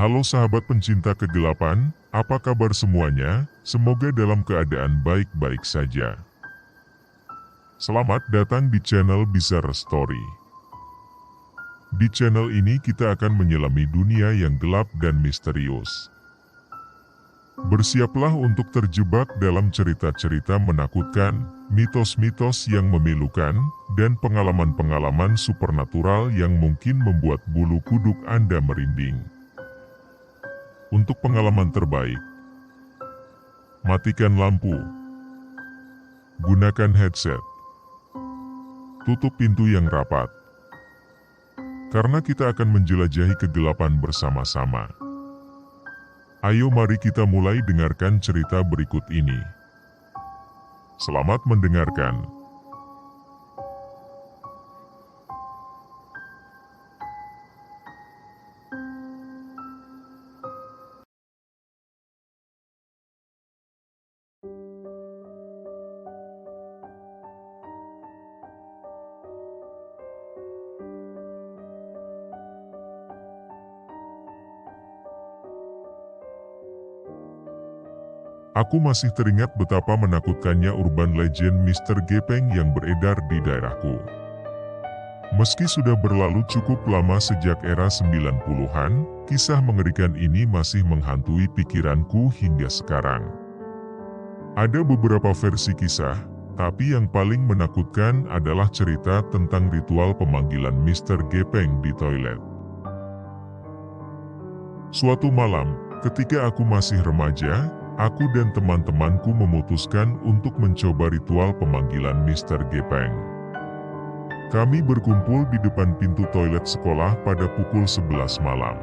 Halo sahabat pencinta kegelapan, apa kabar semuanya? Semoga dalam keadaan baik-baik saja. Selamat datang di channel Bizarre Story. Di channel ini kita akan menyelami dunia yang gelap dan misterius. Bersiaplah untuk terjebak dalam cerita-cerita menakutkan, mitos-mitos yang memilukan, dan pengalaman-pengalaman supernatural yang mungkin membuat bulu kuduk Anda merinding. Untuk pengalaman terbaik, matikan lampu, gunakan headset, tutup pintu yang rapat, karena kita akan menjelajahi kegelapan bersama-sama. Ayo mari kita mulai dengarkan cerita berikut ini. Selamat mendengarkan. Aku masih teringat betapa menakutkannya urban legend Mr. Gepeng yang beredar di daerahku. Meski sudah berlalu cukup lama sejak era 90-an, kisah mengerikan ini masih menghantui pikiranku hingga sekarang. Ada beberapa versi kisah, tapi yang paling menakutkan adalah cerita tentang ritual pemanggilan Mr. Gepeng di toilet. Suatu malam, ketika aku masih remaja, aku dan teman-temanku memutuskan untuk mencoba ritual pemanggilan Mr. Gepeng. Kami berkumpul di depan pintu toilet sekolah pada pukul 11 malam.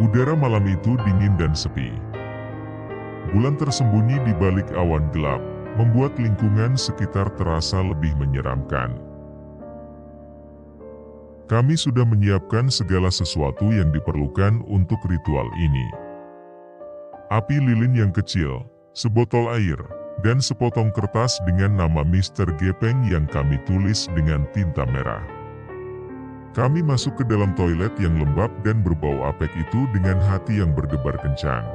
Udara malam itu dingin dan sepi. Bulan tersembunyi di balik awan gelap, membuat lingkungan sekitar terasa lebih menyeramkan. Kami sudah menyiapkan segala sesuatu yang diperlukan untuk ritual ini. Api lilin yang kecil, sebotol air, dan sepotong kertas dengan nama Mr. Gepeng yang kami tulis dengan tinta merah. Kami masuk ke dalam toilet yang lembab dan berbau apek itu dengan hati yang berdebar kencang.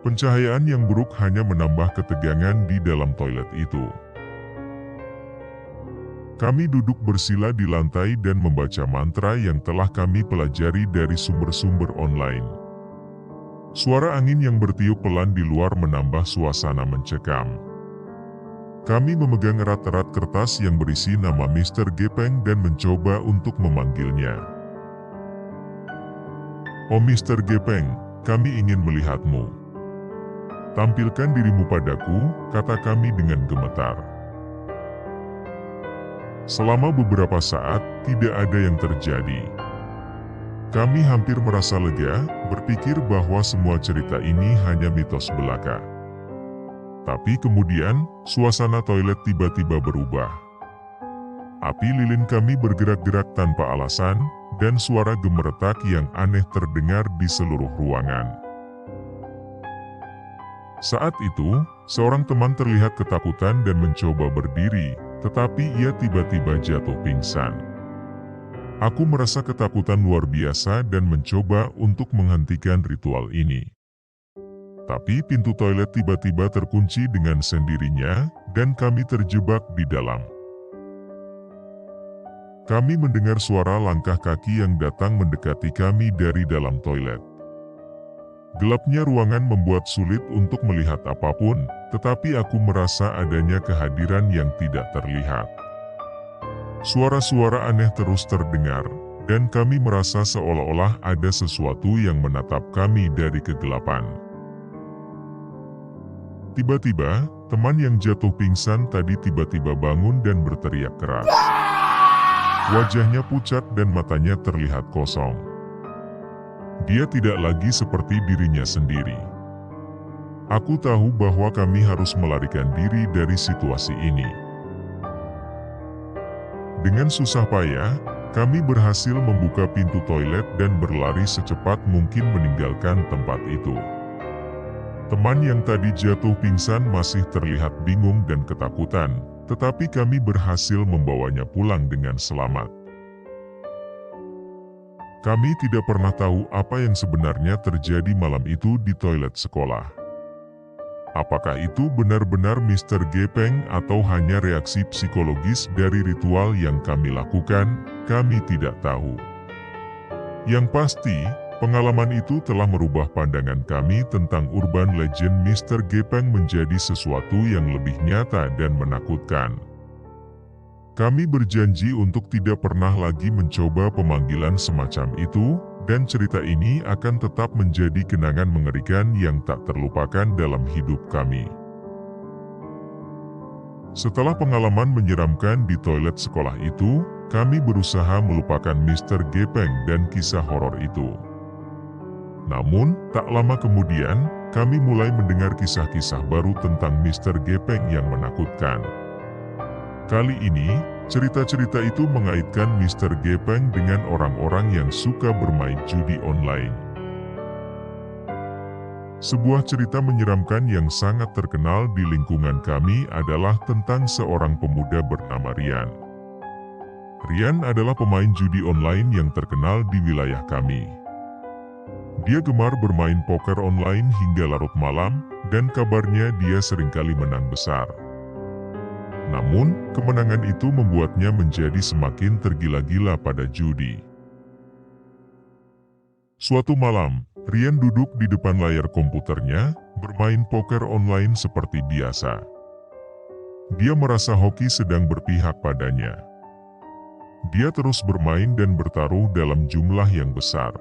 Pencahayaan yang buruk hanya menambah ketegangan di dalam toilet itu. Kami duduk bersila di lantai dan membaca mantra yang telah kami pelajari dari sumber-sumber online. Suara angin yang bertiup pelan di luar menambah suasana mencekam. Kami memegang erat-erat kertas yang berisi nama Mr. Gepeng dan mencoba untuk memanggilnya. "Oh Mr. Gepeng, kami ingin melihatmu. Tampilkan dirimu padaku," kata kami dengan gemetar. Selama beberapa saat, tidak ada yang terjadi. Kami hampir merasa lega, berpikir bahwa semua cerita ini hanya mitos belaka. Tapi kemudian, suasana toilet tiba-tiba berubah. Api lilin kami bergerak-gerak tanpa alasan, dan suara gemeretak yang aneh terdengar di seluruh ruangan. Saat itu, seorang teman terlihat ketakutan dan mencoba berdiri, tetapi ia tiba-tiba jatuh pingsan. Aku merasa ketakutan luar biasa dan mencoba untuk menghentikan ritual ini. Tapi pintu toilet tiba-tiba terkunci dengan sendirinya, dan kami terjebak di dalam. Kami mendengar suara langkah kaki yang datang mendekati kami dari dalam toilet. Gelapnya ruangan membuat sulit untuk melihat apapun, tetapi aku merasa adanya kehadiran yang tidak terlihat. Suara-suara aneh terus terdengar, dan kami merasa seolah-olah ada sesuatu yang menatap kami dari kegelapan. Tiba-tiba, teman yang jatuh pingsan tadi tiba-tiba bangun dan berteriak keras. Wajahnya pucat dan matanya terlihat kosong. Dia tidak lagi seperti dirinya sendiri. Aku tahu bahwa kami harus melarikan diri dari situasi ini. Dengan susah payah, kami berhasil membuka pintu toilet dan berlari secepat mungkin meninggalkan tempat itu. Teman yang tadi jatuh pingsan masih terlihat bingung dan ketakutan, tetapi kami berhasil membawanya pulang dengan selamat. Kami tidak pernah tahu apa yang sebenarnya terjadi malam itu di toilet sekolah. Apakah itu benar-benar Mr. Gepeng atau hanya reaksi psikologis dari ritual yang kami lakukan, kami tidak tahu. Yang pasti, pengalaman itu telah merubah pandangan kami tentang urban legend Mr. Gepeng menjadi sesuatu yang lebih nyata dan menakutkan. Kami berjanji untuk tidak pernah lagi mencoba pemanggilan semacam itu, dan cerita ini akan tetap menjadi kenangan mengerikan yang tak terlupakan dalam hidup kami. Setelah pengalaman menyeramkan di toilet sekolah itu, kami berusaha melupakan Mr. Gepeng dan kisah horor itu. Namun, tak lama kemudian, kami mulai mendengar kisah-kisah baru tentang Mr. Gepeng yang menakutkan. Kali ini, cerita-cerita itu mengaitkan Mr. Gepeng dengan orang-orang yang suka bermain judi online. Sebuah cerita menyeramkan yang sangat terkenal di lingkungan kami adalah tentang seorang pemuda bernama Rian. Rian adalah pemain judi online yang terkenal di wilayah kami. Dia gemar bermain poker online hingga larut malam, dan kabarnya dia seringkali menang besar. Namun, kemenangan itu membuatnya menjadi semakin tergila-gila pada judi. Suatu malam, Rian duduk di depan layar komputernya, bermain poker online seperti biasa. Dia merasa hoki sedang berpihak padanya. Dia terus bermain dan bertaruh dalam jumlah yang besar.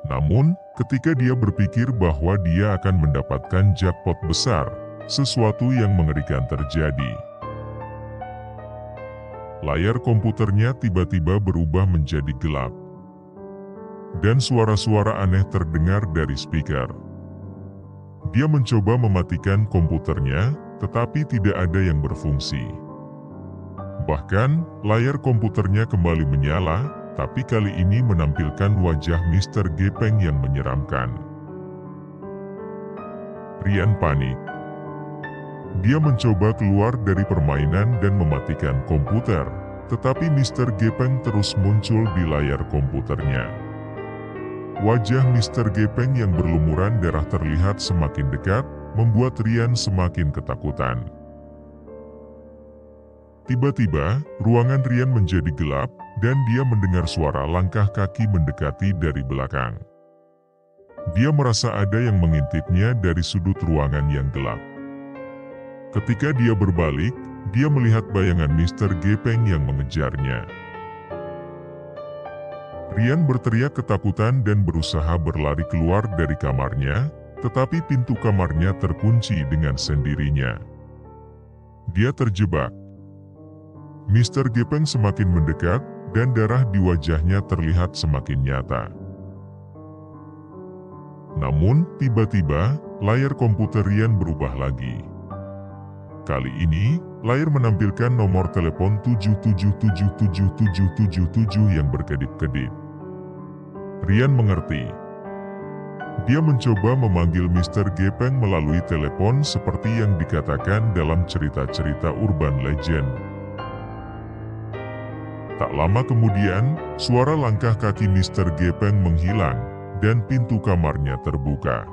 Namun, ketika dia berpikir bahwa dia akan mendapatkan jackpot besar, sesuatu yang mengerikan terjadi. Layar komputernya tiba-tiba berubah menjadi gelap. Dan suara-suara aneh terdengar dari speaker. Dia mencoba mematikan komputernya, tetapi tidak ada yang berfungsi. Bahkan, layar komputernya kembali menyala, tapi kali ini menampilkan wajah Mr. Gepeng yang menyeramkan. Rian panik. Dia mencoba keluar dari permainan dan mematikan komputer, tetapi Mr. Gepeng terus muncul di layar komputernya. Wajah Mr. Gepeng yang berlumuran darah terlihat semakin dekat, membuat Rian semakin ketakutan. Tiba-tiba, ruangan Rian menjadi gelap, dan dia mendengar suara langkah kaki mendekati dari belakang. Dia merasa ada yang mengintipnya dari sudut ruangan yang gelap. Ketika dia berbalik, dia melihat bayangan Mr. Gepeng yang mengejarnya. Rian berteriak ketakutan dan berusaha berlari keluar dari kamarnya, tetapi pintu kamarnya terkunci dengan sendirinya. Dia terjebak. Mr. Gepeng semakin mendekat, dan darah di wajahnya terlihat semakin nyata. Namun, tiba-tiba, layar komputer Rian berubah lagi. Kali ini, layar menampilkan nomor telepon 77777777 yang berkedip-kedip. Rian mengerti. Dia mencoba memanggil Mr. Gepeng melalui telepon seperti yang dikatakan dalam cerita-cerita urban legend. Tak lama kemudian, suara langkah kaki Mr. Gepeng menghilang, dan pintu kamarnya terbuka.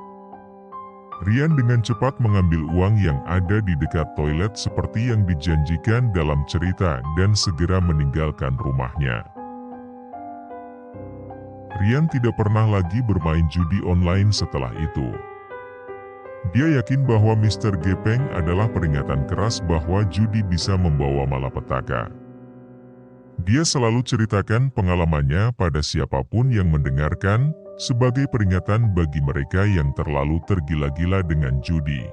Rian dengan cepat mengambil uang yang ada di dekat toilet seperti yang dijanjikan dalam cerita dan segera meninggalkan rumahnya. Rian tidak pernah lagi bermain judi online setelah itu. Dia yakin bahwa Mr. Gepeng adalah peringatan keras bahwa judi bisa membawa malapetaka. Dia selalu ceritakan pengalamannya pada siapapun yang mendengarkan, sebagai peringatan bagi mereka yang terlalu tergila-gila dengan judi.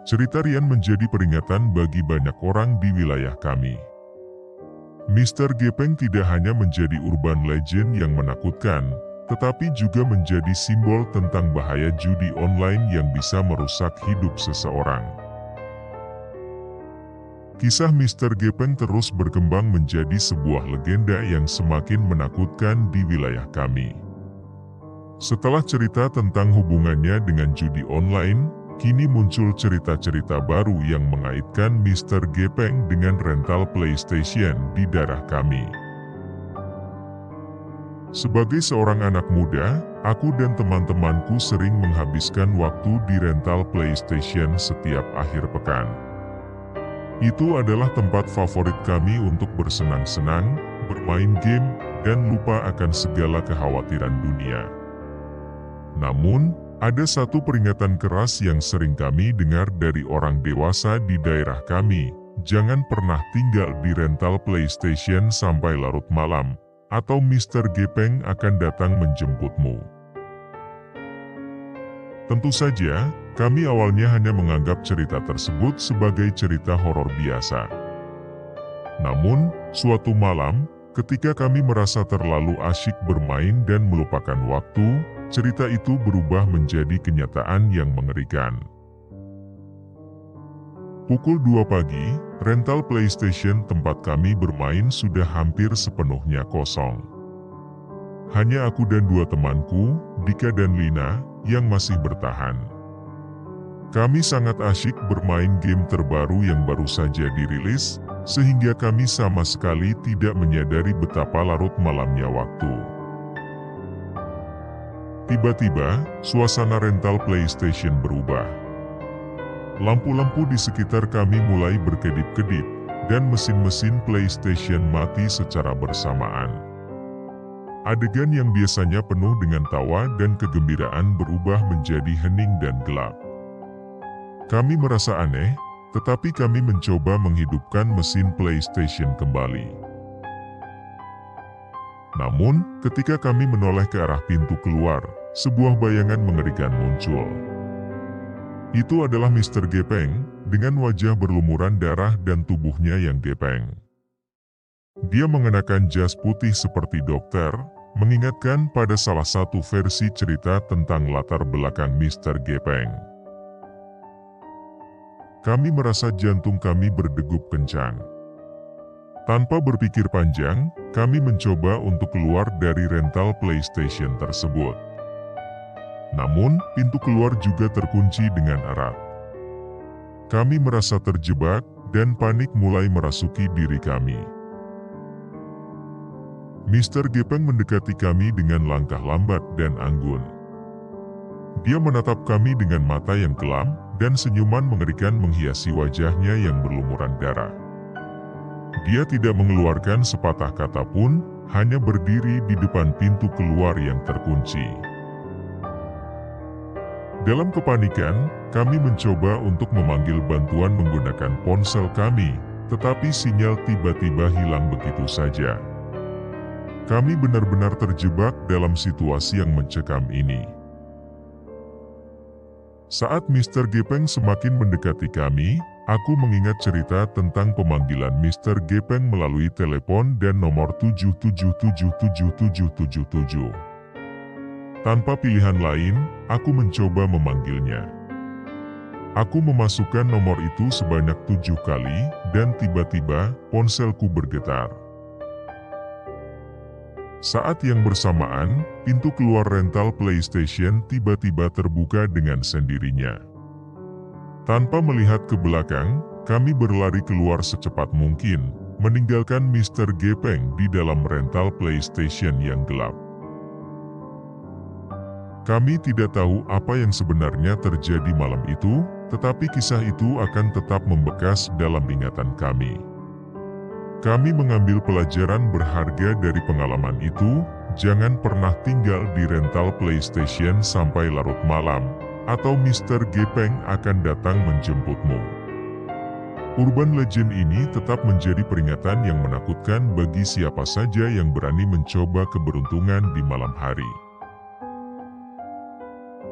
Cerita Rian menjadi peringatan bagi banyak orang di wilayah kami. Mr. Gepeng tidak hanya menjadi urban legend yang menakutkan, tetapi juga menjadi simbol tentang bahaya judi online yang bisa merusak hidup seseorang. Kisah Mr. Gepeng terus berkembang menjadi sebuah legenda yang semakin menakutkan di wilayah kami. Setelah cerita tentang hubungannya dengan judi online, kini muncul cerita-cerita baru yang mengaitkan Mr. Gepeng dengan rental PlayStation di daerah kami. Sebagai seorang anak muda, aku dan teman-temanku sering menghabiskan waktu di rental PlayStation setiap akhir pekan. Itu adalah tempat favorit kami untuk bersenang-senang, bermain game, dan lupa akan segala kekhawatiran dunia. Namun, ada satu peringatan keras yang sering kami dengar dari orang dewasa di daerah kami, jangan pernah tinggal di rental PlayStation sampai larut malam, atau Mr. Gepeng akan datang menjemputmu. Tentu saja, kami awalnya hanya menganggap cerita tersebut sebagai cerita horor biasa. Namun, suatu malam, ketika kami merasa terlalu asyik bermain dan melupakan waktu, cerita itu berubah menjadi kenyataan yang mengerikan. Pukul 2 pagi, rental PlayStation tempat kami bermain sudah hampir sepenuhnya kosong. Hanya aku dan dua temanku, Dika dan Lina, yang masih bertahan. Kami sangat asyik bermain game terbaru yang baru saja dirilis, sehingga kami sama sekali tidak menyadari betapa larut malamnya waktu. Tiba-tiba, suasana rental PlayStation berubah. Lampu-lampu di sekitar kami mulai berkedip-kedip, dan mesin-mesin PlayStation mati secara bersamaan. Adegan yang biasanya penuh dengan tawa dan kegembiraan berubah menjadi hening dan gelap. Kami merasa aneh, tetapi kami mencoba menghidupkan mesin PlayStation kembali. Namun, ketika kami menoleh ke arah pintu keluar, sebuah bayangan mengerikan muncul. Itu adalah Mr. Gepeng, dengan wajah berlumuran darah dan tubuhnya yang gepeng. Dia mengenakan jas putih seperti dokter, mengingatkan pada salah satu versi cerita tentang latar belakang Mr. Gepeng. Kami merasa jantung kami berdegup kencang. Tanpa berpikir panjang, kami mencoba untuk keluar dari rental PlayStation tersebut. Namun, pintu keluar juga terkunci dengan erat. Kami merasa terjebak, dan panik mulai merasuki diri kami. Mr. Gepeng mendekati kami dengan langkah lambat dan anggun. Dia menatap kami dengan mata yang kelam, dan senyuman mengerikan menghiasi wajahnya yang berlumuran darah. Dia tidak mengeluarkan sepatah kata pun, hanya berdiri di depan pintu keluar yang terkunci. Dalam kepanikan, kami mencoba untuk memanggil bantuan menggunakan ponsel kami, tetapi sinyal tiba-tiba hilang begitu saja. Kami benar-benar terjebak dalam situasi yang mencekam ini. Saat Mr. Gepeng semakin mendekati kami, aku mengingat cerita tentang pemanggilan Mr. Gepeng melalui telepon dan nomor 77777777. Tanpa pilihan lain, aku mencoba memanggilnya. Aku memasukkan nomor itu sebanyak 7 kali, dan tiba-tiba ponselku bergetar. Saat yang bersamaan, pintu keluar rental PlayStation tiba-tiba terbuka dengan sendirinya. Tanpa melihat ke belakang, kami berlari keluar secepat mungkin, meninggalkan Mr. Gepeng di dalam rental PlayStation yang gelap. Kami tidak tahu apa yang sebenarnya terjadi malam itu, tetapi kisah itu akan tetap membekas dalam ingatan kami. Kami mengambil pelajaran berharga dari pengalaman itu, jangan pernah tinggal di rental PlayStation sampai larut malam, atau Mr. Gepeng akan datang menjemputmu. Urban Legend ini tetap menjadi peringatan yang menakutkan bagi siapa saja yang berani mencoba keberuntungan di malam hari.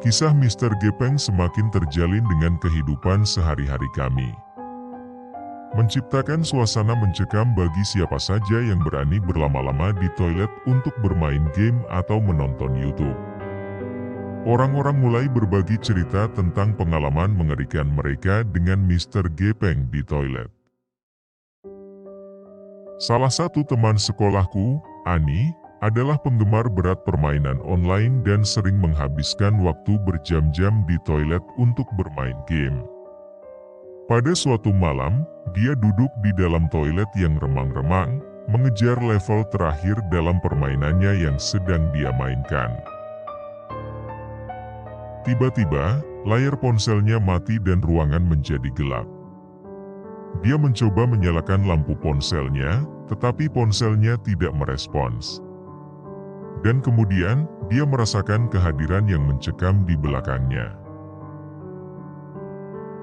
Kisah Mr. Gepeng semakin terjalin dengan kehidupan sehari-hari kami. Menciptakan suasana mencekam bagi siapa saja yang berani berlama-lama di toilet untuk bermain game atau menonton YouTube. Orang-orang mulai berbagi cerita tentang pengalaman mengerikan mereka dengan Mr. Gepeng di toilet. Salah satu teman sekolahku, Ani, adalah penggemar berat permainan online dan sering menghabiskan waktu berjam-jam di toilet untuk bermain game. Pada suatu malam, dia duduk di dalam toilet yang remang-remang, mengejar level terakhir dalam permainannya yang sedang dia mainkan. Tiba-tiba, layar ponselnya mati dan ruangan menjadi gelap. Dia mencoba menyalakan lampu ponselnya, tetapi ponselnya tidak merespons. Dan kemudian, dia merasakan kehadiran yang mencekam di belakangnya.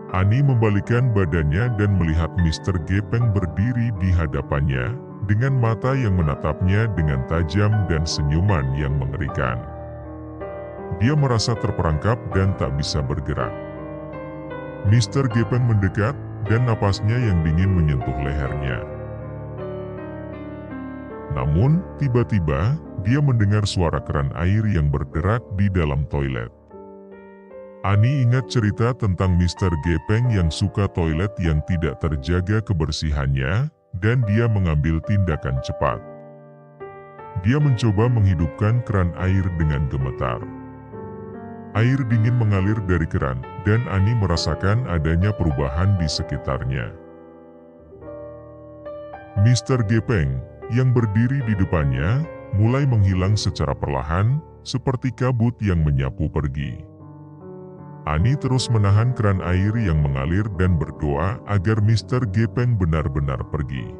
Annie membalikkan badannya dan melihat Mr. Gepeng berdiri di hadapannya, dengan mata yang menatapnya dengan tajam dan senyuman yang mengerikan. Dia merasa terperangkap dan tak bisa bergerak. Mr. Gepeng mendekat, dan napasnya yang dingin menyentuh lehernya. Namun, tiba-tiba, dia mendengar suara keran air yang berderak di dalam toilet. Annie ingat cerita tentang Mr. Gepeng yang suka toilet yang tidak terjaga kebersihannya, dan dia mengambil tindakan cepat. Dia mencoba menghidupkan keran air dengan gemetar. Air dingin mengalir dari keran, dan Annie merasakan adanya perubahan di sekitarnya. Mr. Gepeng, yang berdiri di depannya, mulai menghilang secara perlahan, seperti kabut yang menyapu pergi. Annie terus menahan keran air yang mengalir dan berdoa agar Mr. Gepeng benar-benar pergi.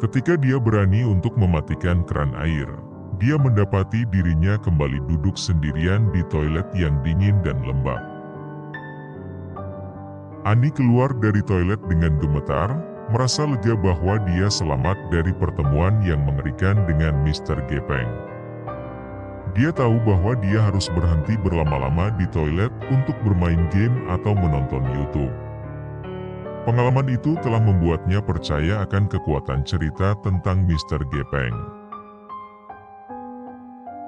Ketika dia berani untuk mematikan keran air, dia mendapati dirinya kembali duduk sendirian di toilet yang dingin dan lembab. Annie keluar dari toilet dengan gemetar, merasa lega bahwa dia selamat dari pertemuan yang mengerikan dengan Mr. Gepeng. Dia tahu bahwa dia harus berhenti berlama-lama di toilet untuk bermain game atau menonton YouTube. Pengalaman itu telah membuatnya percaya akan kekuatan cerita tentang Mr. Gepeng.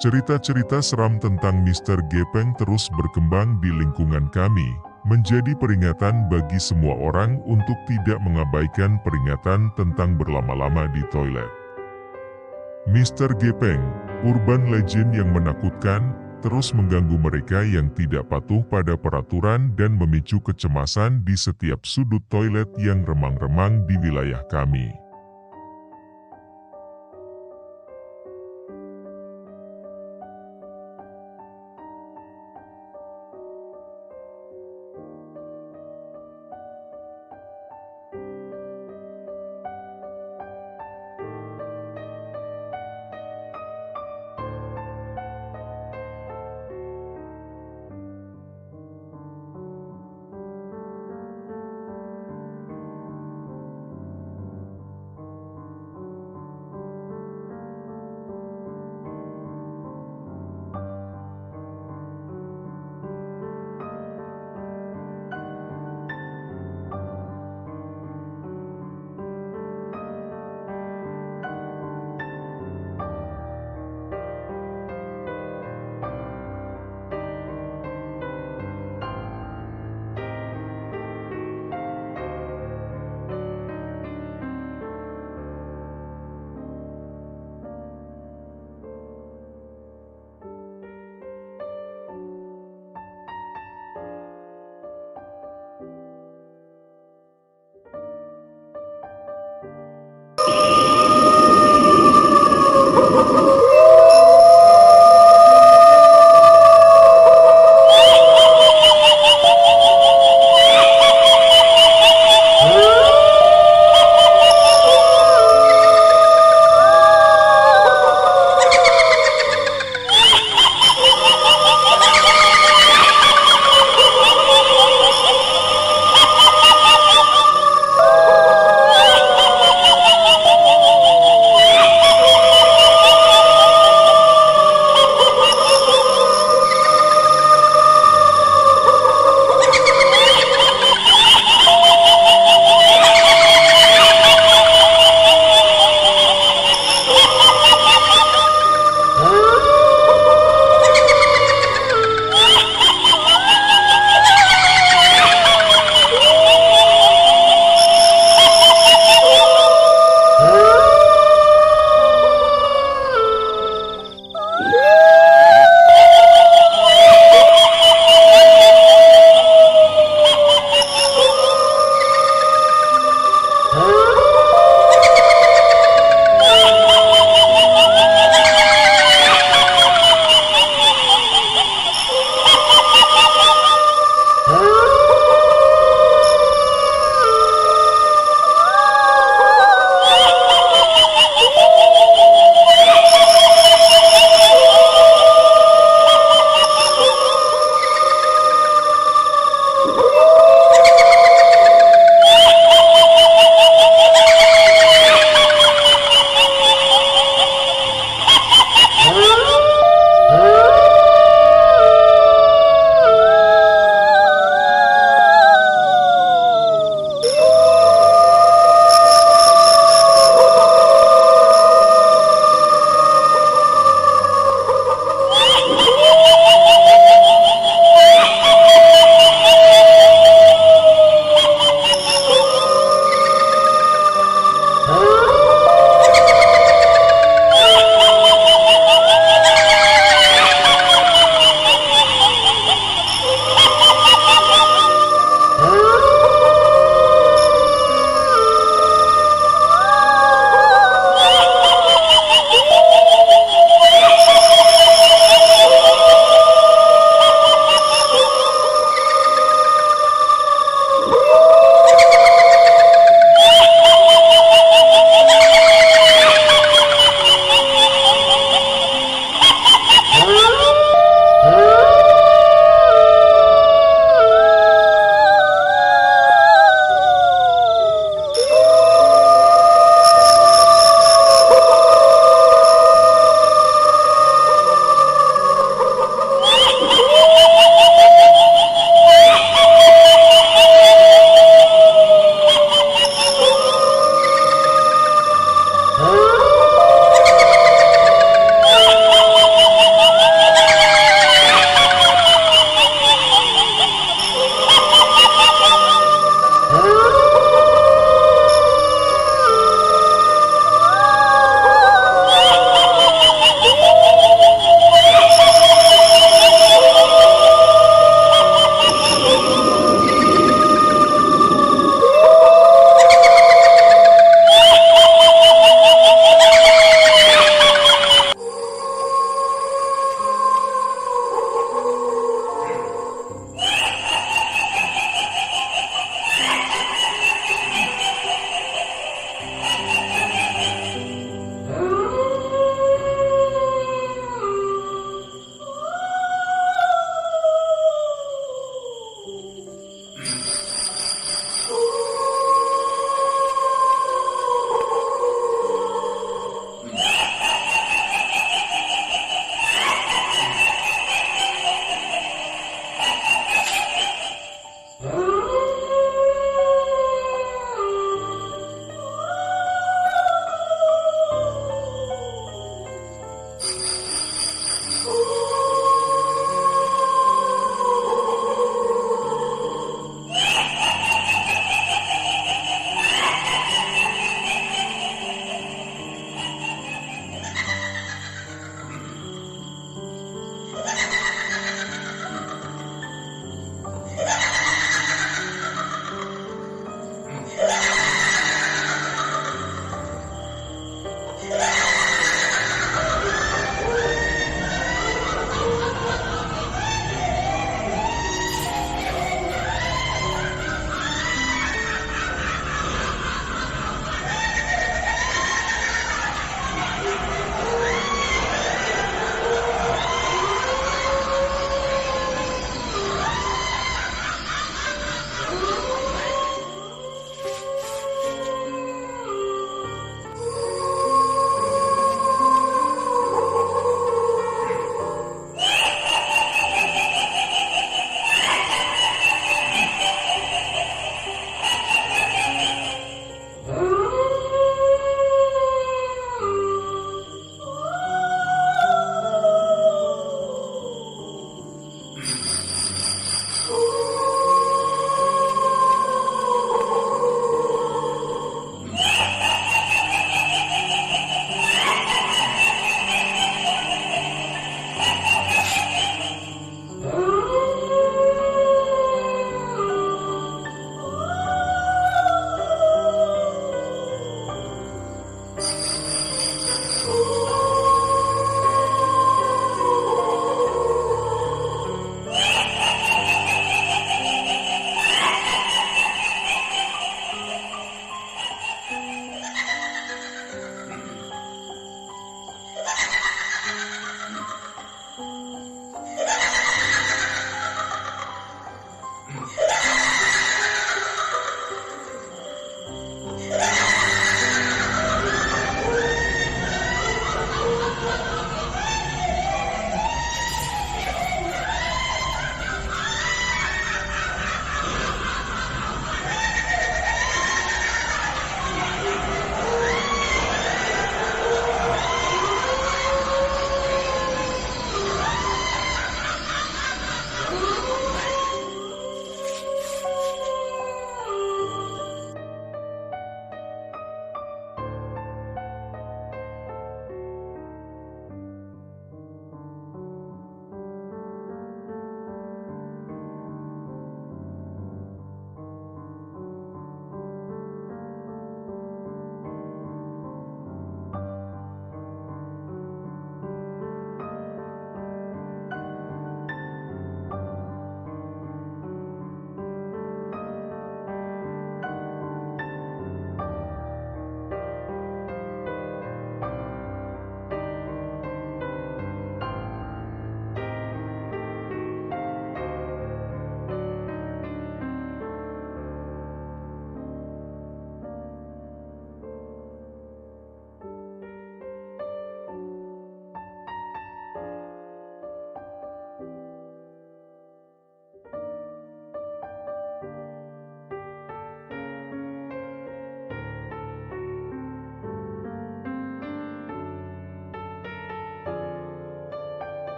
Cerita-cerita seram tentang Mr. Gepeng terus berkembang di lingkungan kami, menjadi peringatan bagi semua orang untuk tidak mengabaikan peringatan tentang berlama-lama di toilet. Mr. Gepeng, urban legend yang menakutkan, terus mengganggu mereka yang tidak patuh pada peraturan dan memicu kecemasan di setiap sudut toilet yang remang-remang di wilayah kami.